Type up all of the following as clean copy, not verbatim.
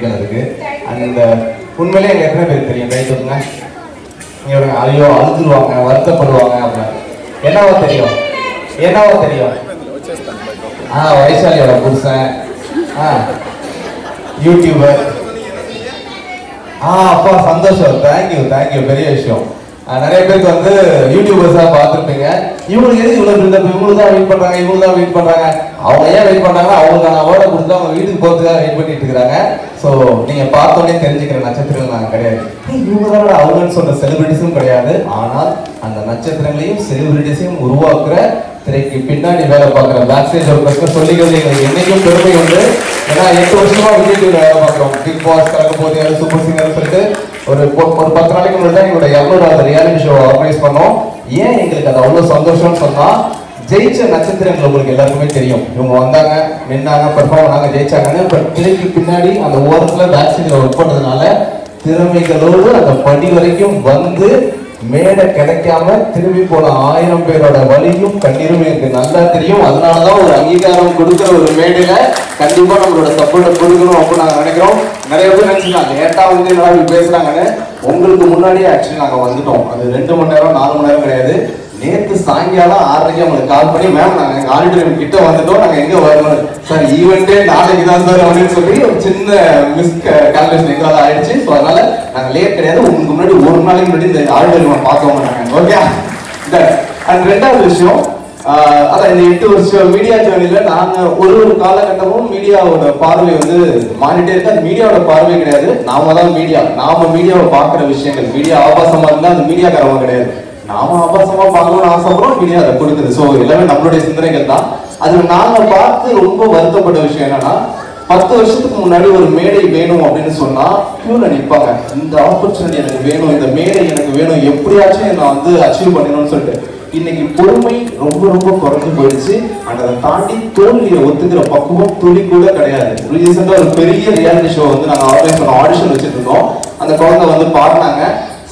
நன்றிகள் அதுக்கு. அந்த உண்மையிலே எங்க எத்தனை பேருக்கு தெரியும்? கை தூக்குங்க. நீங்க ஐயோ அழுதுருவாங்க, வருத்தப்படுவாங்க அப்படின்னு. என்னவோ தெரியும், என்னவோ தெரியும். வைசாலியோட புருஷன், யூடியூபர். அப்பா சந்தோஷம், தேங்க்யூ, பெரிய விஷயம். நிறைய பேருக்கு வந்து யூடியூபர்ஸா பார்த்துருப்பீங்க. இவங்களுக்கு எது இவ்வளவு பில்டப், இவங்களுக்கு தான் வெயிட் பண்றாங்க. அவங்க ஏன் வெயிட் பண்றாங்கன்னா அவங்களுக்கான அவார்டை கொடுத்து அவங்க வீட்டுக்கு போறதுக்காக வெயிட் பண்ணிட்டு இருக்காங்க. ஸோ நீங்க பார்த்தோன்னே தெரிஞ்சுக்கிற நட்சத்திரங்கள் நாங்கள் கிடையாது. இவங்க தான் அவங்கன்னு சொல்ற செலிபிரிட்டிஸும் கிடையாது. ஆனால் அந்த நட்சத்திரங்களையும் செலிபிரிட்டிஸையும் உருவாக்குற, திரைக்கு பின்னாடி வேலை பார்க்குற பேக் ஸ்டேஜ் ஒர்க்கர்ஸ்க்கு சொல்லிக்கிறது எங்களுக்கு என்னைக்கும் பெருமை உண்டு. ஏன்னா 8 வருஷமா விஜய் டிவியில் வேலை பார்க்குறோம். பிக் பாஸ், கலக்க போதியாரு, சூப்பர் சிங்கர்னு சொல்லிட்டு ஒரு 10 நாளைக்கு முன்னாடி தான் எங்களோட 200வது ரியாலிட்டி ஷோ ஆர்கனைஸ் பண்ணோம். ஏன் எங்களுக்கு அது அவ்வளோ சந்தோஷம்னு சொன்னா, ஜெயிச்ச நட்சத்திரங்கள் உங்களுக்கு எல்லாருக்குமே தெரியும். இவங்க வந்தாங்க, நின்னாங்க, பெர்ஃபார்ம் பண்ணாங்க, ஜெயிச்சாங்கன்னு. பட் திரைக்கு பின்னாடி அந்த ஓரத்தில் பேக் ஸ்டேஜில் ஒர்க் பண்ணதுனால திறமைகளோடு அந்த படி வரைக்கும் வந்து மேடை கிடைக்காம திரும்பி போன 1000 பேரோட வலியும் கண்ணீரும் எனக்கு நல்லா தெரியும். அதனாலதான் ஒரு அங்கீகாரம் கொடுக்குற ஒரு மேடையில கண்டிப்பா நம்மளோட சப்போர்ட்டை கொடுக்கணும் அப்படின்னு நாங்க நினைக்கிறோம். நிறைய பேர் நினைச்சுக்கலாம் லேட்டா வந்து என்ன பேசுறாங்கன்னு. உங்களுக்கு முன்னாடியே ஆக்சுவலி நாங்க வந்துட்டோம். அது 2 மணி நேரம் 4 மணி நேரம் கிடையாது. நேற்று சாயங்காலம் 6:30 உங்களுக்கு கால் பண்ணி, மேம் நாங்க எங்க ஆடிட்டோரியம் கிட்ட வந்துட்டோம், நாங்க எங்க வரணும் சார், ஈவெண்டே நாளைக்கு தான் சார் அப்படின்னு சொல்லி ஒரு சின்ன மிஸ் கால்குலேஷன் எங்களால் ஆயிடுச்சு. ஸோ அதனால நாங்க லேட் கிடையாது. உங்களுக்கு முன்னாடி 1 நாளைக்கு முன்னாடி இந்த ஆடிட்டோரியம் பார்க்கவங்க நாங்க. ஓகே. அண்ட் 2வது விஷயம், அதான் இந்த 8 வருஷம் மீடியா ஜேர்னில நாங்க ஒரு காலகட்டமும் மீடியாவோட பார்வை வந்து மாறிட்டே இருக்கு. அது மீடியாவோட பார்வை கிடையாது, நாம தான் மீடியா. நாம மீடியாவை பார்க்குற விஷயங்கள், மீடியா ஆபாசமா இருந்தா அது மீடியாக்காரவங்க கிடையாது. நாம ஆபாசமா பார்க்கணும்னு ஆசைப்படுறோம், மீடியா அதை கொடுக்குது. ஸோ எல்லாமே நம்மளுடைய சிந்தனைகள் தான். அதுல நாங்க பார்த்து ரொம்ப வருத்தப்பட்ட விஷயம் என்னன்னா, 10 வருஷத்துக்கு முன்னாடி ஒரு மேடை வேணும் அப்படின்னு சொன்னா கியூல நிற்பாங்க. இந்த ஆப்பர்ச்சுனிட்டி எனக்கு வேணும், இந்த மேடை எனக்கு வேணும், எப்படியாச்சும் நான் வந்து அச்சீவ் பண்ணணும்னு சொல்லிட்டு. இன்னைக்கு பொறுமை ரொம்ப ரொம்ப குறைஞ்சு போயிடுச்சு. அண்ட் அதை தாண்டி தோல்வியை ஒத்துக்கிற பக்குவம் துளி கூட கிடையாது. ரீசெண்டா ஒரு பெரிய ரியாலிட்டி ஷோ வந்து நாங்கள் ஆர்கனைஸ் பண்ண ஆடிஷன் வச்சுட்டு இருந்தோம். அந்த குழந்தை வந்து பாடினாங்க,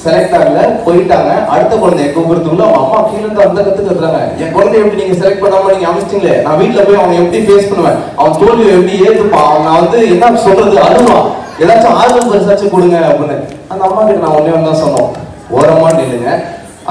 செலக்ட் ஆகல, போயிட்டாங்க. அடுத்த குழந்தைய கூப்பிடுறதுக்குள்ள அவங்க அம்மா கீழே அந்த கத்துக்கிறாங்க, என் குழந்தைய எப்படி நீங்க செலக்ட் பண்ணாம நீங்க அமைச்சிங்களே, நான் வீட்டுல போய் அவன் எப்படி ஃபேஸ் பண்ணுவேன், அவன் தோல்வியை எப்படி ஏற்றுப்பான், நான் வந்து என்ன சொல்றது அழுவான், ஏதாச்சும் ஆர்வம் பரிசாச்சும் கொடுங்க அப்படின்னு. அந்த அம்மா கிட்ட நான் ஒன்னே தான் சொன்னோம், ஓரமா நில்லுங்க,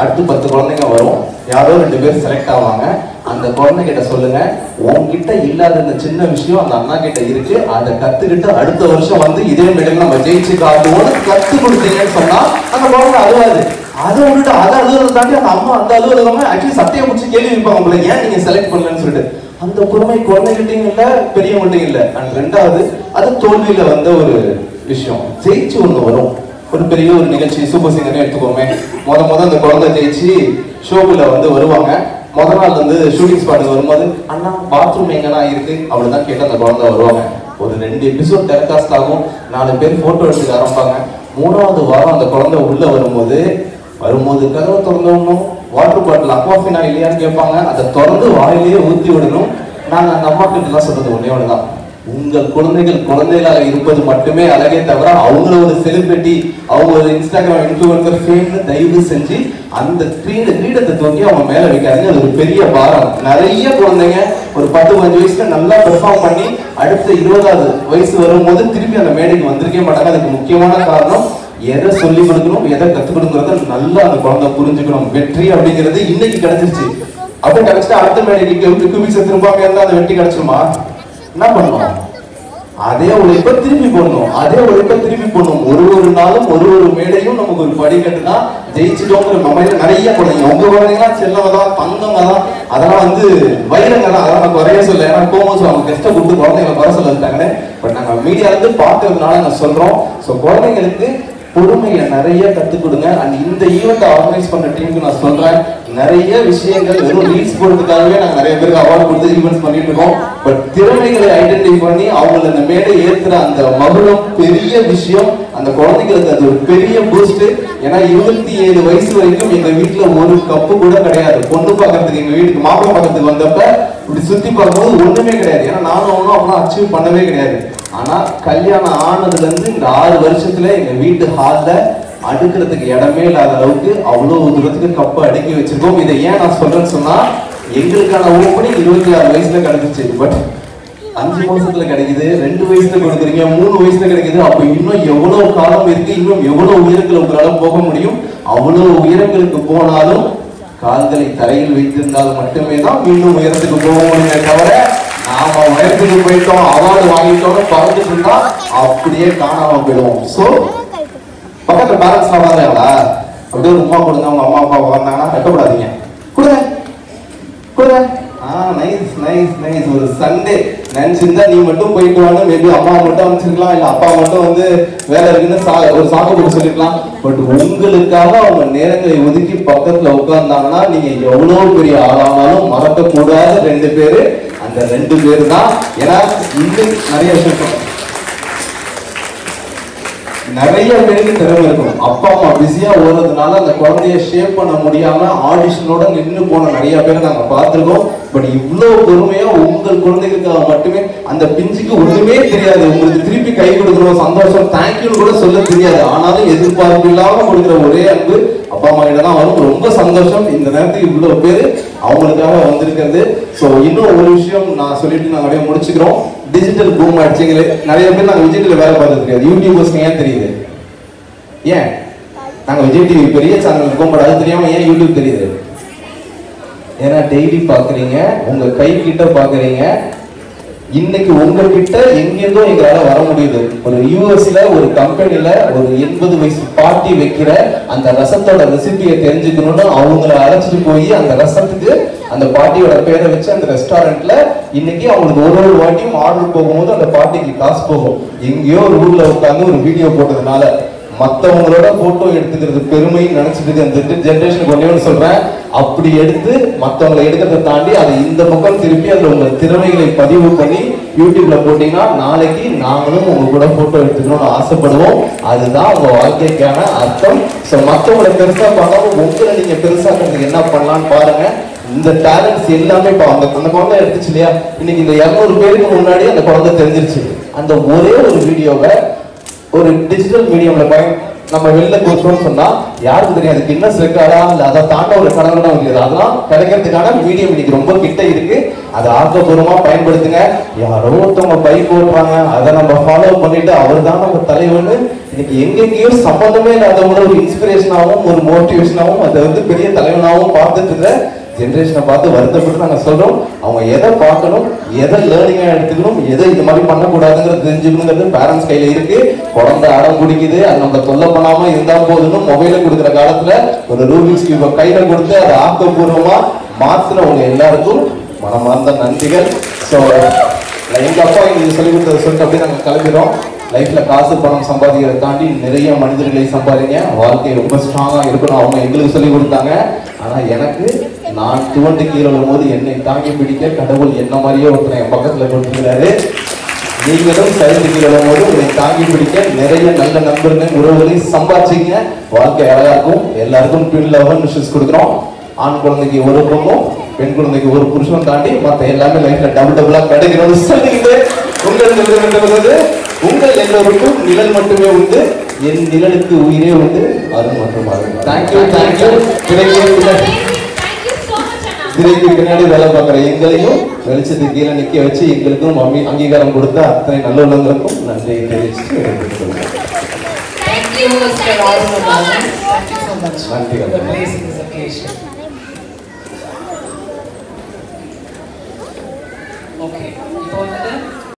அடுத்து 10 குழந்தைங்க வரும், யாரோ 2 பேர் செலக்ட் ஆவாங்க, அந்த குழந்தைகிட்ட சொல்லுங்க உங்ககிட்ட இல்லாத இந்த சின்ன விஷயம் அந்த அண்ணா கிட்ட இருக்கு, அதை கத்துக்கிட்டு அடுத்த வருஷம் வந்து இதே மேடையில் நம்ம ஜெயிச்சு காட்டுவோம்னு கத்து கொடுத்தீங்கன்னு சொன்னா அந்த குழந்தை அழுவாது. அதை விட்டுட்டு அதை அழுகுறத தாண்டி அந்த அம்மா அந்த அழுகுறவங்க ஆக்சுவலி சட்டையை பிடிச்சி கேள்வி வைப்பாங்க, உங்களை ஏன் நீங்க செலக்ட் பண்ணலன்னு சொல்லிட்டு. அந்த பொறுமை குழந்தைகிட்டையும் இல்லை, பெரியவங்கள்ட்டையும் இல்லை. அண்ட் 2வது அது தோல்வியில வந்த ஒரு விஷயம். ஜெயிச்சு ஒண்ணு வரும், ஒரு பெரிய ஒரு நிகழ்ச்சி சூப்பர் சிங்கர்னே எடுத்துக்கோமே. முத அந்த குழந்தை ஜெயிச்சு ஷோக்குள்ள வந்து வருவாங்க. முதல் நாள் வந்து ஷூட்டிங் ஸ்பாட்டுக்கு வரும்போது அண்ணா பாத்ரூம் எங்கன்னா இருக்கு அப்படிதான் கேட்டு அந்த குழந்தை வருவாங்க. ஒரு 2 எபிசோட் டெலிகாஸ்ட் ஆகும், 4 பேர் போட்டோ எடுத்துக்க ஆரம்பிப்பாங்க. 3வது வாரம் அந்த குழந்தை உள்ள வரும்போது கதவை திறந்தோம்னும் வாட்டர் பாட்டில் அக்வாஃபினா இல்லையான்னு கேட்பாங்க. அதை திறந்து வாயிலேயே ஊற்றி விடணும். நாங்கள் அந்த அம்மா கிட்ட எல்லாம் சொல்றது ஒன்னே ஒண்ணுதான், உங்கள் குழந்தைகள் குழந்தைகளாக இருப்பது மட்டுமே அழகே தவிர அவங்கள ஒரு செலிபிரிட்டி, அவங்க ஒரு இன்ஸ்டாகிராம் இன்ஃப்ளூயன்சர் ஃபேம்னு தயவு செஞ்சு அந்த கிரீடத்தை தூக்கி அவங்க மேல வைக்காதீங்க. அது ஒரு பெரிய பாரம். நிறைய குழந்தைங்க ஒரு 10-15 வயசுல நல்லா பெர்ஃபார்ம் பண்ணி அடுத்த 20வது வயசு வரும்போது திருப்பி அந்த மேடைக்கு வந்திருக்கே மாட்டாங்க. அதுக்கு முக்கியமான காரணம் எதை சொல்லி கொடுக்கணும், எதை கற்றுக் கொடுக்கறத நல்லா அந்த குழந்தை புரிஞ்சுக்கணும். வெற்றி அப்படிங்கிறது இன்னைக்கு கிடைச்சிருச்சு, அப்படி கிடைச்சிட்டு அடுத்த மேடைக்கு திரும்பாம இருந்தா அந்த வெற்றி கிடைச்சுமா? என்ன பண்ணணும்? அதே உழைப்பை திருப்பி போடணும். ஒரு நாளும் ஒரு மேடையும் நமக்கு ஒரு படிக்கட்டு தான். ஜெயிச்சுட்டோங்கிற மெமரியில நிறைய குழந்தைங்க, உங்க குழந்தைங்களாம் செல்லவங்க தான், தங்கங்க தான், அதெல்லாம் வந்து வைரங்க தான், அதெல்லாம் நான் குறைய சொல்ல. ஏன்னா போகும்போது அவங்க கெஸ்ட்டை கொடுத்து குழந்தைங்களை குறை சொல்ல வச்சுட்டாங்கன்னு. பட் நாங்கள் மீடியால இருந்து பார்க்கறதுனால நான் சொல்றோம். ஸோ குழந்தைங்களுக்கு பொறுமையை நிறைய கற்றுக் கொடுங்க. அண்ட் இந்த ஈவெண்ட் ஆர்கனைஸ் பண்ண டீமுக்கு நான் சொல்றேன், நிறைய விஷயங்கள் வெறும் ரீல்ஸ் போடுறதுக்காகவே நாங்கள் நிறைய பேருக்கு அவார்டு கொடுத்து ஈவெண்ட்ஸ் பண்ணிட்டு இருக்கோம். பட் திறமைகளை ஐடென்டிஃபை பண்ணி அவங்களை அந்த மேடை ஏற்றுற அந்த மகுடம் பெரிய விஷயம். அந்த குழந்தைங்களுக்கு அது ஒரு பெரிய பூஸ்ட். ஏன்னா 27 வயசு வரைக்கும் எங்க வீட்டுல ஒரு கப்பு கூட கிடையாது. பொண்ணு பார்க்கறதுக்கு எங்க வீட்டுக்கு மாப்பிள்ளை பார்க்கறதுக்கு வந்தப்ப இப்படி சுத்தி பார்க்கும்போது ஒண்ணுமே கிடையாது. ஏன்னா நானும் ஒன்றும் அப்படின்னா அச்சீவ் பண்ணவே கிடையாது. ஆனா கல்யாணம் ஆனதுல இருந்து இந்த 6 வருஷத்துல எங்க வீட்டு ஹால்ல அடுக்கிறதுக்கு இடமே இல்லாத அளவுக்கு அவ்வளவு தூரத்துக்கு கப்பை அடுக்கி வச்சிருக்கோம். இதை ஏன் நான் சொல்றேன்னு சொன்னா, எங்களுக்கான ஓப்பனிங் 26 வயசுல கிடைச்சிச்சு. பட் 5 மாசத்துல கிடைக்குது, 2 வயசுல கொடுக்குறீங்க, 3 வயசுல கிடைக்குது. அப்ப இன்னும் எவ்வளவு காலம் இருக்கு, இன்னும் எவ்வளவு உயரத்துல உங்களால போக முடியும். அவ்வளவு உயரங்களுக்கு போனாலும் கால்களை தரையில் வைத்திருந்தால் மட்டுமே தான் மீண்டும் உயரத்துக்கு போக முடியுமே தவிர, நாம உயரத்துக்கு போயிட்டோம் அவார்டு வாங்கிட்டோம்னு பறந்துட்டு இருந்தா அப்படியே காணாம போயிடுவோம். சோ பக்கத்துல பேரண்ட்ஸ் எல்லாம் வந்தாங்களா, அப்படியே உமா கொடுங்க, அவங்க அம்மா அப்பா வந்தாங்கன்னா வெட்டப்படாதீங்க, கொடுங்க கொடுங்க. Nice nice nice. ஒரு சண்டே நினைச்சிருந்தா நீ மட்டும் போயிட்டு வாங்க, மேபி அம்மா மட்டும் அமைச்சிருக்கலாம், இல்ல அப்பா மட்டும் வந்து வேலை இருக்குன்னு ஒரு சாக்கு போட்டு சொல்லிருக்கலாம். பட் உங்களுக்காக அவங்க நேரங்களை ஒதுக்கி பக்கத்துல உட்கார்ந்தாங்கன்னா நீங்க எவ்வளவு பெரிய ஆளானாலும் மறக்க கூடாது 2 பேரு. அந்த 2 பேரு தான். ஏன்னா இன்னும் நிறைய விஷயம், நிறைய பேருக்கு திறமை இருக்கும். அப்பா அம்மா பிஸியா ஓடுறதுனால அந்த குழந்தைய ஷேப் பண்ண முடியாம ஆடிஷனோட நின்று போன நிறைய பேரை நாங்க பார்த்திருக்கோம். பட் இவ்வளவு பொறுமையா உங்கள் குழந்தைகளுக்காக மட்டுமே, அந்த பிஞ்சுக்கு ஒண்ணுமே தெரியாது, உங்களுக்கு திருப்பி கை கொடுக்கணும், சந்தோஷம், தேங்க்யூன்னு கூட சொல்ல தெரியாது. ஆனாலும் எதிர்பார்ப்பு இல்லாம கொடுக்குற ஒரே அன்பு அப்பா அம்மா கிட்ட தான் வரும். ரொம்ப சந்தோஷம் இந்த நேரத்துக்கு இவ்வளவு பேரு அவங்களுக்காக வந்திருக்கிறது. ஸோ இன்னும் ஒரு விஷயம் நான் சொல்லிட்டு நாங்க அப்படியே முடிச்சுக்கிறோம். டிஜிட்டல் பூம் ஆயிடுச்சுங்களே, நிறைய பேர் நாங்கள் விஜய் டிவியில் வேலை பார்த்துட்டு இருக்காது. யூடியூபர்ஸ்க்கு ஏன் தெரியுது? ஏன் நாங்கள் விஜய் டிவி பெரிய சேனல் இருக்கோம், பட் அது தெரியாம ஏன் யூடியூப் தெரியுது? ஏன்னா டெய்லி பார்க்குறீங்க, உங்க கை கிட்ட பார்க்குறீங்க. இன்னைக்கு உங்ககிட்ட எங்கேருந்தோ எங்களால வர முடியுது. ஒரு யூஎஸ்ல ஒரு கம்பெனில ஒரு 80 வயசு பாட்டி வைக்கிற அந்த ரசத்தோட ரெசிபியை தெரிஞ்சுக்கணும்னு அவங்கள அழைச்சிட்டு போய் அந்த ரசத்துக்கு அந்த பாட்டியோட பேரை வச்சு அந்த ரெஸ்டாரண்ட்ல இன்னைக்கு அவங்களுக்கு ஒரு வாட்டியும் ஆர்டர் போகும்போது அந்த பாட்டிக்கு காசு போகும். எங்கேயோ ஒரு ஊர்ல உட்காந்து ஒரு வீடியோ போட்டதுனால மற்றவங்களோட போட்டோ எடுத்துக்கிறது பெருமைன்னு நினைச்சிட்டு அந்த ஜென்ரேஷனுக்கு ஒண்ணு சொல்றேன். அப்படி எடுத்து மற்றவங்களை எடுக்கிறத தாண்டி அதை இந்த பக்கம் திருப்பி அதுல உங்க திறமைகளை பதிவு பண்ணி யூடியூப்ல போட்டீங்கன்னா நாளைக்கு நாங்களும் உங்க கூட போட்டோ எடுத்துக்கணும்னு ஆசைப்படுவோம். அதுதான் உங்க வாழ்க்கைக்கான அர்த்தம். ஸோ மற்றவங்களை பெருசா பார்க்காம உங்களை நீங்க பெருசாக்கிறதுக்கு என்ன பண்ணலான்னு பாருங்க. இந்த டேலண்ட்ஸ் எல்லாமே இப்போ அந்த குழந்தை எடுத்துச்சு இல்லையா, இன்னைக்கு இந்த 200 பேருக்கு முன்னாடி அந்த குழந்தை தெரிஞ்சிருச்சு. அந்த ஒரே ஒரு வீடியோவை ஒரு டிஜிட்டல் மீடியம்ல நம்ம வெளில கொடுத்தோம்னு சொன்னா யாருக்கு தெரியாது கின்னஸ் ரெக்கார்டா இல்ல அதை தாண்ட ஒரு கடவுள் தான் இருக்குது. அதெல்லாம் கிடைக்கிறதுக்கான மீடியம் இன்னைக்கு ரொம்ப கிட்ட இருக்கு. அதை ஆக்கப்பூர்வமா பயன்படுத்துங்க. யாரோ ஒருத்தவங்க பைக் ஓட்டுறாங்க, அதை நம்ம ஃபாலோ பண்ணிட்டு அவர் தான் நம்ம தலைவன்னு இன்னைக்கு எங்கெங்கேயோ சம்பந்தமே இல்லாதவங்கள ஒரு இன்ஸ்பிரேஷனாகவும் ஒரு மோட்டிவேஷனாகவும் அதை வந்து பெரிய தலைவனாகவும் பார்த்துட்டு இருக்கிற ஜென்ரேஷனை பார்த்து வருத்தப்பட்டு நாங்கள் சொல்றோம். அவங்க எதை பார்க்கணும், எதை லேர்னிங்கா எடுத்துக்கணும், எதை இந்த மாதிரி பண்ணக்கூடாதுங்கிறது தெரிஞ்சுக்கணுங்கிறது பேரண்ட்ஸ் கையில இருக்கு. குழந்தை அடம் குடிக்குது, அது நம்ம தொல்லை பண்ணாம இருந்தா போதுன்னு மொபைல கொடுக்குற காலத்துல ஒரு ரூபிக்ஸ் கியூபை கையில கொடுத்து அதை ஆக்கப்பூர்வமா மாத்தினவங்க எல்லாருக்கும் மனமார்ந்த நன்றிகள். ஸோ எங்க அப்பா எங்களுக்கு சொல்லிக் கொடுத்ததை சொல்லிட்டு அப்படியே நாங்கள் கிளம்பிடுறோம். லைஃப்ல காசு பணம் சம்பாதிக்கிறத தாண்டி நிறைய மனிதர்களை சம்பாதிங்க, வாழ்க்கை ரொம்ப ஸ்ட்ராங்கா இருக்கணும் அவங்க எங்களுக்கு சொல்லி கொடுத்தாங்க. ஆனா எனக்கு நான் துவண்டு கீழே வரும்போது என்னை தாங்கி பிடிக்க கடவுள் என்ன மாதிரியே ஒருத்தனை என் பக்கத்துல கொடுத்துருக்கிறாரு. நீங்களும் சரிந்து கீழே வரும்போது உங்களை தாங்கி பிடிக்க நிறைய நல்ல நண்பர்கள் உறவுகளை சம்பாதிச்சிங்க. வாழ்க்கை அழகா இருக்கும். எல்லாருக்கும் ட்வின் லவ் விஷஸ் கொடுக்குறோம். ஆண் குழந்தைக்கு ஒரு பொண்ணும் பெண் குழந்தைக்கு ஒரு புருஷனும் தாண்டி மற்ற எல்லாமே லைஃப்ல டபுளா கிடைக்கணும்னு சொல்லிக்கிட்டு உங்கள் எல்லோருக்கும் நிழல் மட்டுமே உண்டு, என் நிழலுக்கு உயிரே உண்டு, அருண் மற்றும் அருண். Thank you thank you. திரைக்கு பின்னாடி வேலை பார்க்குற எங்களையும் வெளிச்சத்துக்கு கீழே நிற்க வச்சு எங்களுக்கும் அங்கீகாரம் கொடுத்த அத்தனை நல்லுள்ளங்களுக்கும் நன்றியை தெரிவிச்சுட்டு நன்றிகள்.